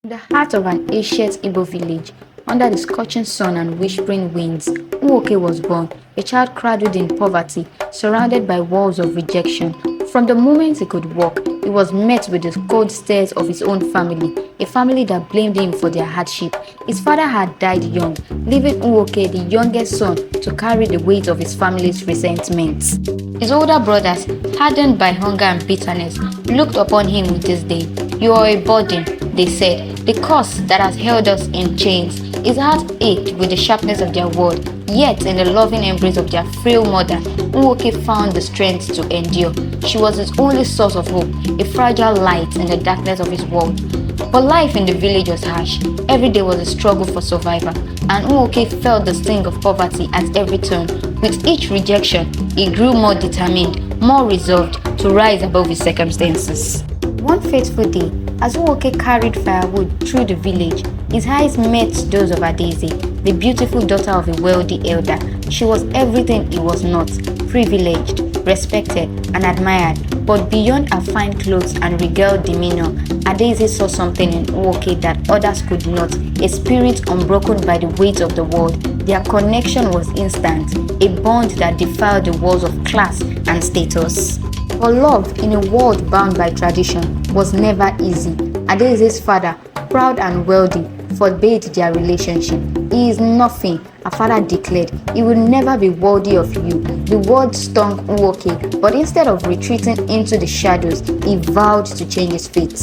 In the heart of an ancient Igbo village, under the scorching sun and whispering winds, Nwoke was born, a child cradled in poverty, surrounded by walls of rejection. From the moment he could walk, he was met with the cold stares of his own family, a family that blamed him for their hardship. His father had died young, leaving Nwoke, the youngest son, to carry the weight of his family's resentment. His older brothers, hardened by hunger and bitterness, looked upon him with disdain. "You are a burden," they said. "The curse that has held us in chains." His heart ached with the sharpness of their word, yet in the loving embrace of their frail mother, Nwoke found the strength to endure. She was his only source of hope, a fragile light in the darkness of his world. But life in the village was harsh. Every day was a struggle for survival, and Nwoke felt the sting of poverty at every turn. With each rejection, he grew more determined, more resolved to rise above his circumstances. One fateful day, as Nwoke carried firewood through the village, his eyes met those of Adaeze, the beautiful daughter of a wealthy elder. She was everything he was not: privileged, respected, and admired. But beyond her fine clothes and regal demeanor, Adaeze saw something in Nwoke that others could not, a spirit unbroken by the weight of the world. Their connection was instant, a bond that defied the walls of class and status. But love in a world bound by tradition was never easy. Adaeze's father, proud and wealthy, forbade their relationship. "He is nothing," her father declared. "He will never be worthy of you." The word stung Nwoke, but instead of retreating into the shadows, he vowed to change his fate.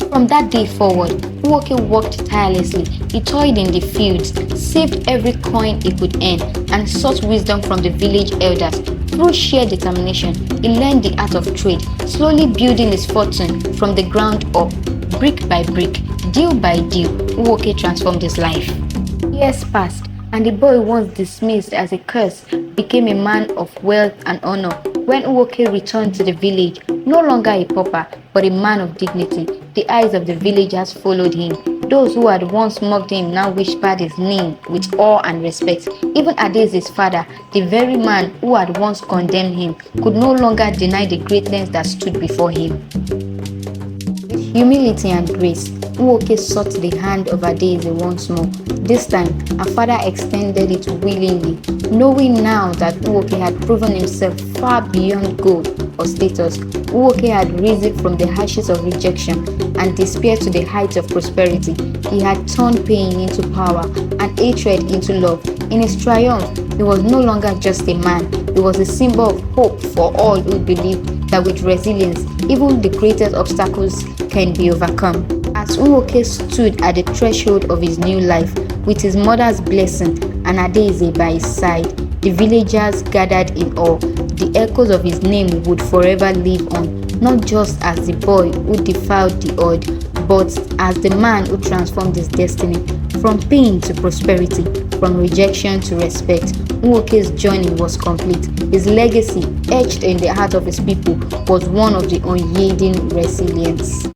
From that day forward, Nwoke worked tirelessly. He toiled in the fields, saved every coin he could earn, and sought wisdom from the village elders. Through sheer determination, he learned the art of trade, slowly building his fortune from the ground up. Brick by brick, deal by deal, Nwoke transformed his life. Years passed, and the boy once dismissed as a curse became a man of wealth and honor. When Nwoke returned to the village, no longer a pauper, but a man of dignity, the eyes of the villagers followed him. Those who had once mocked him now whispered his name with awe and respect. Even Adaeze's father, the very man who had once condemned him, could no longer deny the greatness that stood before him. With humility and grace, Nwoke sought the hand of Adaeze once more. This time, her father extended it willingly, knowing now that Nwoke had proven himself far beyond gold or status. Nwoke had risen from the ashes of rejection and despair to the heights of prosperity. He had turned pain into power and hatred into love. In his triumph, he was no longer just a man. He was a symbol of hope for all who believed that with resilience, even the greatest obstacles can be overcome. As Nwoke stood at the threshold of his new life, with his mother's blessing and Adaeze by his side, the villagers gathered in awe. The echoes of his name would forever live on, not just as the boy who defied the odd, but as the man who transformed his destiny. From pain to prosperity, from rejection to respect, Nwoke's journey was complete. His legacy, etched in the heart of his people, was one of the unyielding resilience.